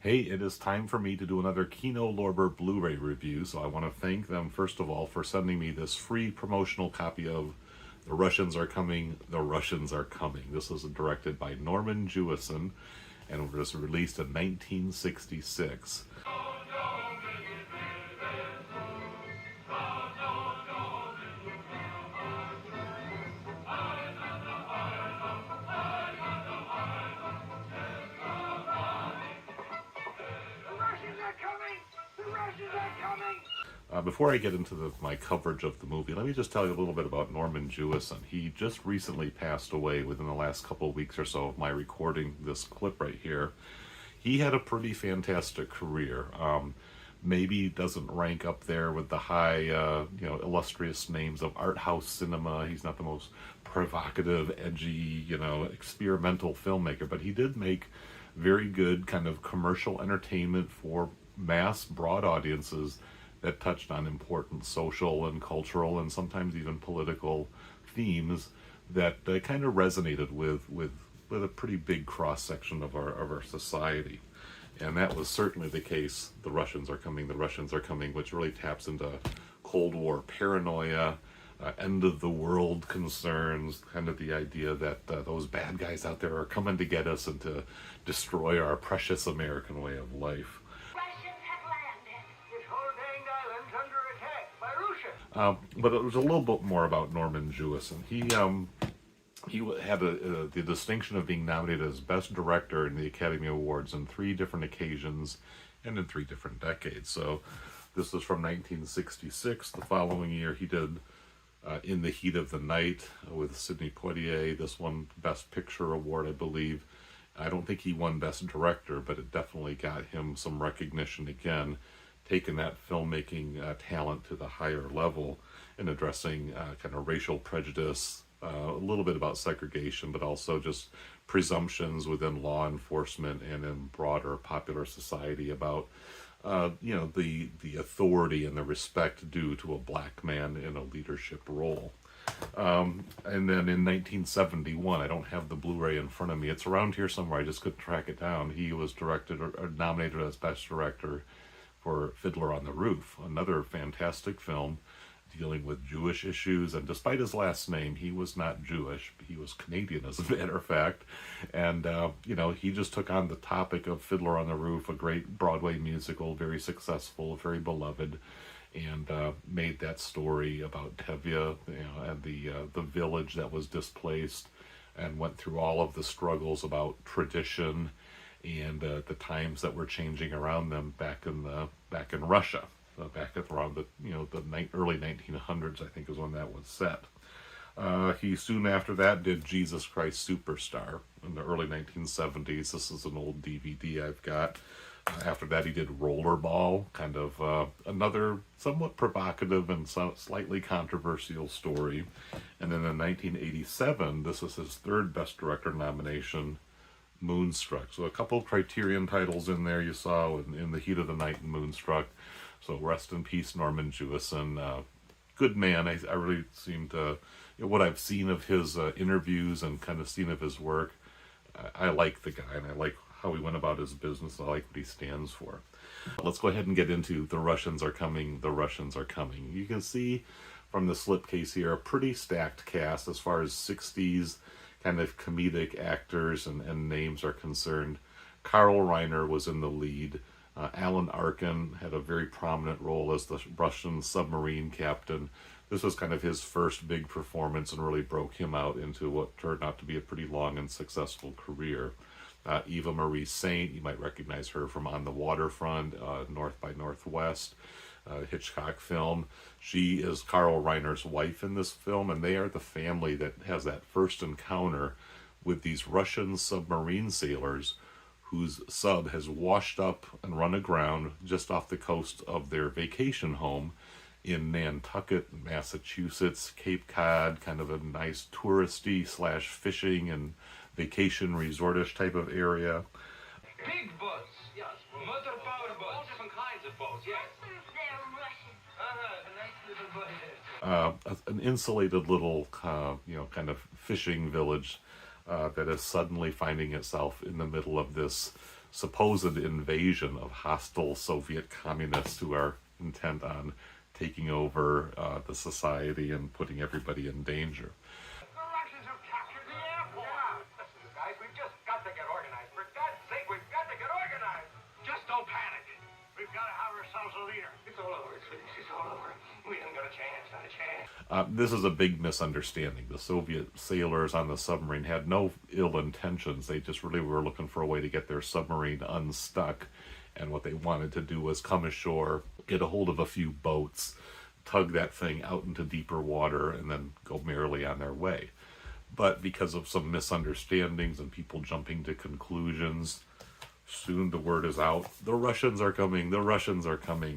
Hey, it is time for me to do another Kino Lorber Blu-ray review, so I want to thank them first of all for sending me this free promotional copy of The Russians Are Coming, The Russians Are Coming. This was directed by Norman Jewison and was released in 1966. Before I get into my coverage of the movie, let me just tell you a little bit about Norman Jewison. He just recently passed away within the last couple of weeks or so of my recording this clip right here. He had a pretty fantastic career. Maybe doesn't rank up there with the high, illustrious names of art house cinema. He's not the most provocative, edgy, experimental filmmaker, but he did make very good kind of commercial entertainment for mass, broad audiences that touched on important social and cultural and sometimes even political themes that kind of resonated with a pretty big cross section of our society. And that was certainly the case. The Russians Are Coming, The Russians Are Coming, which really taps into Cold War paranoia, end of the world concerns, kind of the idea that those bad guys out there are coming to get us and to destroy our precious American way of life. But it was a little bit more about Norman Jewison. He had the distinction of being nominated as Best Director in the Academy Awards on 3 different occasions and in 3 different decades. So this was from 1966. The following year he did In the Heat of the Night with Sidney Poitier. This won Best Picture Award, I believe. I don't think he won Best Director, but it definitely got him some recognition again, taking that filmmaking talent to the higher level and addressing kind of racial prejudice, a little bit about segregation, but also just presumptions within law enforcement and in broader popular society about the authority and the respect due to a black man in a leadership role. And then in 1971, I don't have the Blu-ray in front of me, it's around here somewhere, I just couldn't track it down. He was directed or nominated as Best Director for Fiddler on the Roof, another fantastic film dealing with Jewish issues. And despite his last name, he was not Jewish. He was Canadian, as a matter of fact. And, he just took on the topic of Fiddler on the Roof, a great Broadway musical, very successful, very beloved, and made that story about Tevye, and the village that was displaced, and went through all of the struggles about tradition and the times that were changing around them back in Russia, back at around the early 1900s, I think is when that was set. He soon after that did Jesus Christ Superstar in the early 1970s. This is an old DVD I've got. After that, he did Rollerball, kind of another somewhat provocative and slightly controversial story. And then in 1987, this was his 3rd Best Director nomination, Moonstruck. So a couple of Criterion titles in there you saw in the Heat of the Night and Moonstruck. So rest in peace, Norman Jewison. Good man. I really seem to, what I've seen of his interviews and kind of seen of his work, I like the guy and I like how he went about his business. I like what he stands for. Let's go ahead and get into The Russians Are Coming, The Russians Are Coming. You can see from the slipcase here a pretty stacked cast as far as 60s kind of comedic actors and names are concerned. Carl Reiner was in the lead. Alan Arkin had a very prominent role as the Russian submarine captain. This was kind of his first big performance and really broke him out into what turned out to be a pretty long and successful career. Eva Marie Saint, you might recognize her from On the Waterfront, North by Northwest, Hitchcock film. She is Carl Reiner's wife in this film, and they are the family that has that first encounter with these Russian submarine sailors whose sub has washed up and run aground just off the coast of their vacation home in Nantucket, Massachusetts, Cape Cod, kind of a nice touristy / fishing and vacation resortish type of area. Big boats, yes. Motor power boats. All different kinds of boats, yes. They're Russian. A nice little boat. An insulated little, kind of fishing village that is suddenly finding itself in the middle of this supposed invasion of hostile Soviet communists who are intent on taking over the society and putting everybody in danger. The Russians have captured the airport. Yeah. Listen, guys, we've just got to get organized. For God's sake, we've got to get organized. Just don't panic. We've got to have ourselves a leader. It's all over, it's all over. We haven't got a chance, not a chance. This is a big misunderstanding. The Soviet sailors on the submarine had no ill intentions. They just really were looking for a way to get their submarine unstuck. And what they wanted to do was come ashore, get a hold of a few boats, tug that thing out into deeper water, and then go merrily on their way. But because of some misunderstandings and people jumping to conclusions, soon the word is out, the Russians are coming,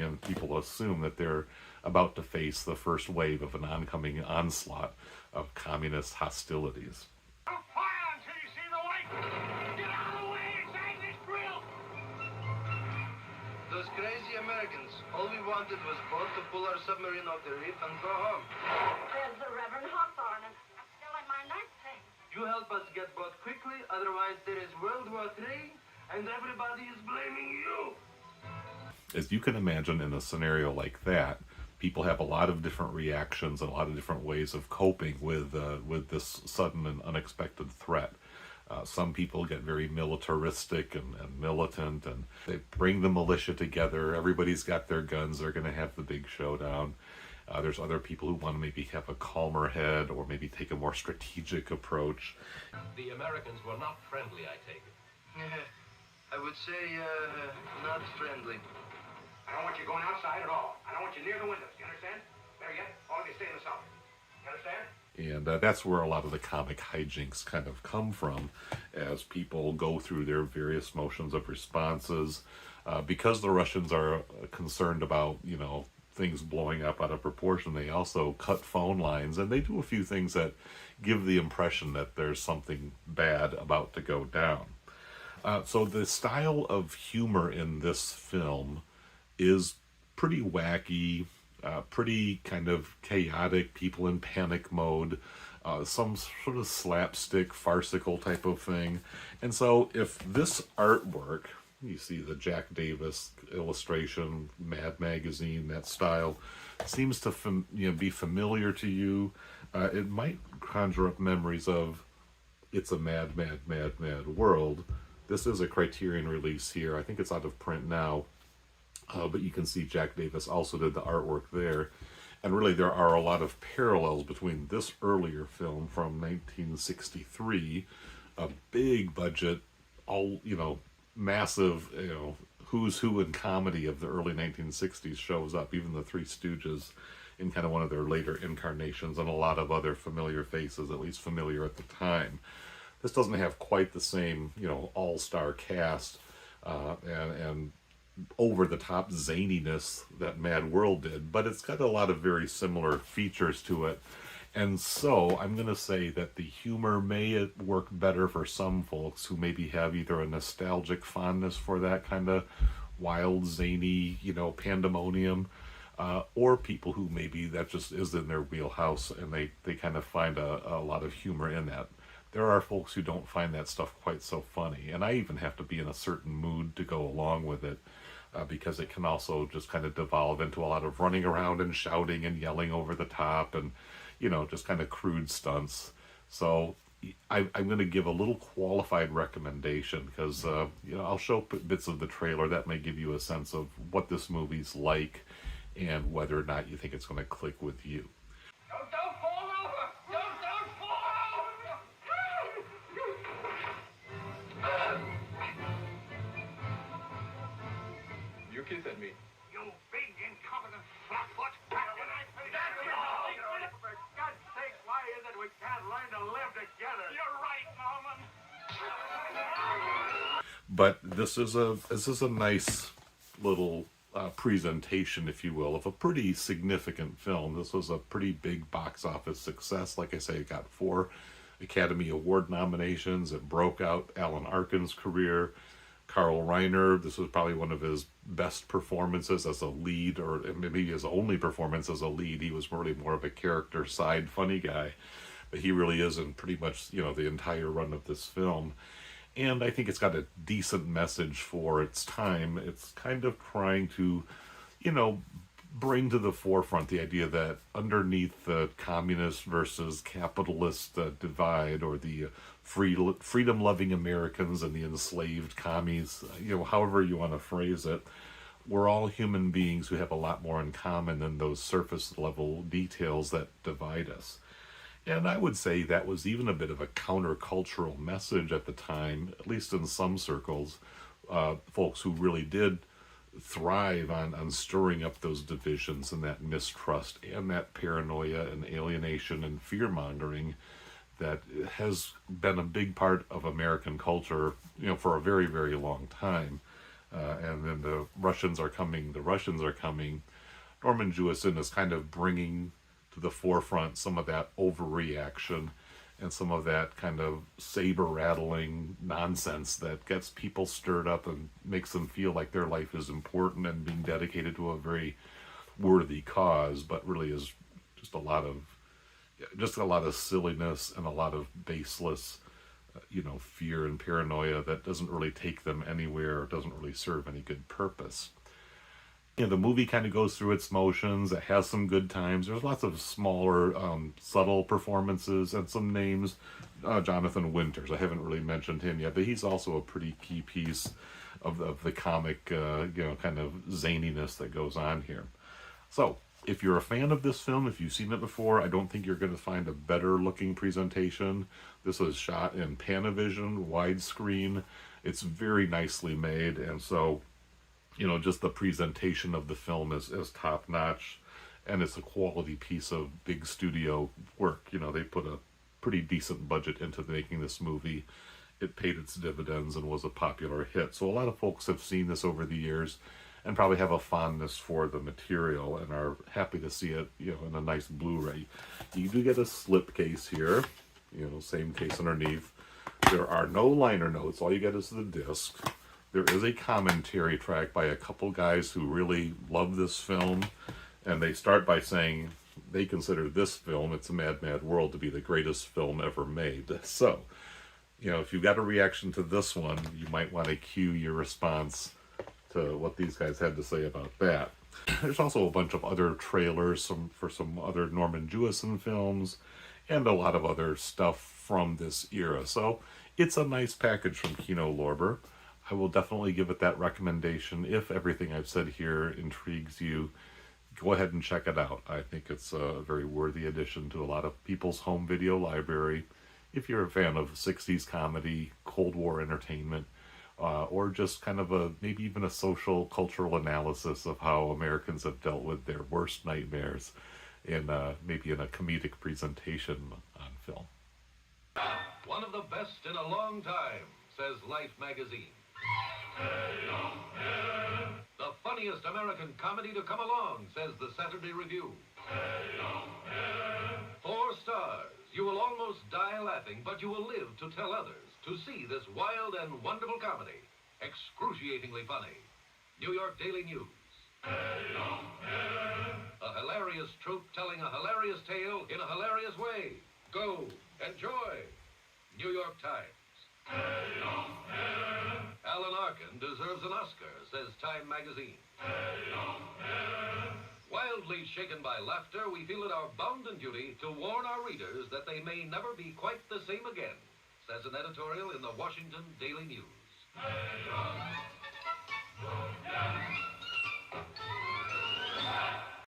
and people assume that they're about to face the first wave of an oncoming onslaught of communist hostilities. Don't fire until you see the light. Get out of the way, it's Agnes Grill. Those crazy Americans, all we wanted was both to pull our submarine off the reef and go home. There's the Reverend Hawthorne, and I'm still in my nightstick. You help us get boat quickly, otherwise there is World War III, and everybody is blaming you. As you can imagine, in a scenario like that, people have a lot of different reactions and a lot of different ways of coping with this sudden and unexpected threat. Some people get very militaristic and militant, and they bring the militia together. Everybody's got their guns. They're going to have the big showdown. There's other people who want to maybe have a calmer head or maybe take a more strategic approach. The Americans were not friendly, I take it. I would say, not friendly. I don't want you going outside at all. I don't want you near the windows. You understand? Better yet, all of you stay in the cellar. You understand? And that's where a lot of the comic hijinks kind of come from, as people go through their various motions of responses. Because the Russians are concerned about, things blowing up out of proportion, they also cut phone lines, and they do a few things that give the impression that there's something bad about to go down. So the style of humor in this film is pretty wacky, pretty kind of chaotic, people in panic mode, some sort of slapstick, farcical type of thing. And so if this artwork, you see the Jack Davis illustration, Mad Magazine, that style, seems to be familiar to you, it might conjure up memories of It's a Mad, Mad, Mad, Mad World. This is a Criterion release here. I think it's out of print now. But you can see Jack Davis also did the artwork there. And really there are a lot of parallels between this earlier film from 1963, a big budget, all, massive, who's who in comedy of the early 1960s shows up, even the Three Stooges in kind of one of their later incarnations, and a lot of other familiar faces, at least familiar at the time. This doesn't have quite the same, all-star cast and over-the-top zaniness that Mad World did, but it's got a lot of very similar features to it. And so I'm going to say that the humor may work better for some folks who maybe have either a nostalgic fondness for that kind of wild, zany, pandemonium, or people who maybe that just is in their wheelhouse and they kind of find a lot of humor in that. There are folks who don't find that stuff quite so funny, and I even have to be in a certain mood to go along with it, because it can also just kind of devolve into a lot of running around and shouting and yelling over the top and, just kind of crude stunts. So I'm going to give a little qualified recommendation because, I'll show bits of the trailer that may give you a sense of what this movie's like and whether or not you think it's going to click with you. Don't fall over! Don't fall over! You kissing me. You big incompetent flatfoot! For God's sake, why is it we can't learn to live together? You're right, Norman. But this is a nice little presentation, if you will, of a pretty significant film. This was a pretty big box office success. Like I say, it got 4 Academy Award nominations. It broke out Alan Arkin's career. Carl Reiner, this was probably one of his best performances as a lead, or maybe his only performance as a lead. He was really more of a character side funny guy, but he really is in pretty much, the entire run of this film. And I think it's got a decent message for its time. It's kind of trying to, you know, bring to the forefront the idea that underneath the communist versus capitalist divide, or the freedom-loving Americans and the enslaved commies, you know, however you want to phrase it, we're all human beings who have a lot more in common than those surface-level details that divide us. And I would say that was even a bit of a countercultural message at the time, at least in some circles. Folks who really did thrive on stirring up those divisions and that mistrust and that paranoia and alienation and fear-mongering that has been a big part of American culture, you know, for a very, very long time. And then the Russians are coming. Norman Jewison is kind of bringing to the forefront some of that overreaction and some of that kind of saber-rattling nonsense that gets people stirred up and makes them feel like their life is important and being dedicated to a very worthy cause, but really is just a lot of silliness and a lot of baseless, fear and paranoia that doesn't really take them anywhere, or doesn't really serve any good purpose. The movie kind of goes through its motions. It has some good times. There's lots of smaller, subtle performances and some names. Jonathan Winters, I haven't really mentioned him yet, but he's also a pretty key piece of the comic, kind of zaniness that goes on here. So, if you're a fan of this film, if you've seen it before, I don't think you're going to find a better looking presentation. This was shot in Panavision, widescreen. It's very nicely made, and so, just the presentation of the film is top notch, and it's a quality piece of big studio work. They put a pretty decent budget into making this movie. It paid its dividends and was a popular hit. So a lot of folks have seen this over the years and probably have a fondness for the material and are happy to see it, in a nice Blu-ray. You do get a slipcase here, same case underneath. There are no liner notes. All you get is the disc. There is a commentary track by a couple guys who really love this film, and they start by saying they consider this film, It's a Mad, Mad World, to be the greatest film ever made. So, if you've got a reaction to this one, you might want to cue your response to what these guys had to say about that. There's also a bunch of other trailers for some other Norman Jewison films, and a lot of other stuff from this era. So, it's a nice package from Kino Lorber. I will definitely give it that recommendation. If everything I've said here intrigues you, go ahead and check it out. I think it's a very worthy addition to a lot of people's home video library. If you're a fan of 60s comedy, Cold War entertainment, or just kind of maybe even a social, cultural analysis of how Americans have dealt with their worst nightmares maybe in a comedic presentation on film. One of the best in a long time, says Life magazine. The funniest American comedy to come along, says the Saturday Review. 4 stars. You will almost die laughing, but you will live to tell others to see this wild and wonderful comedy. Excruciatingly funny. New York Daily News. A hilarious troupe telling a hilarious tale in a hilarious way. Go. Enjoy. New York Times. Alan Arkin deserves an Oscar, says Time magazine. Wildly shaken by laughter, we feel it our bounden duty to warn our readers that they may never be quite the same again, says an editorial in the Washington Daily News.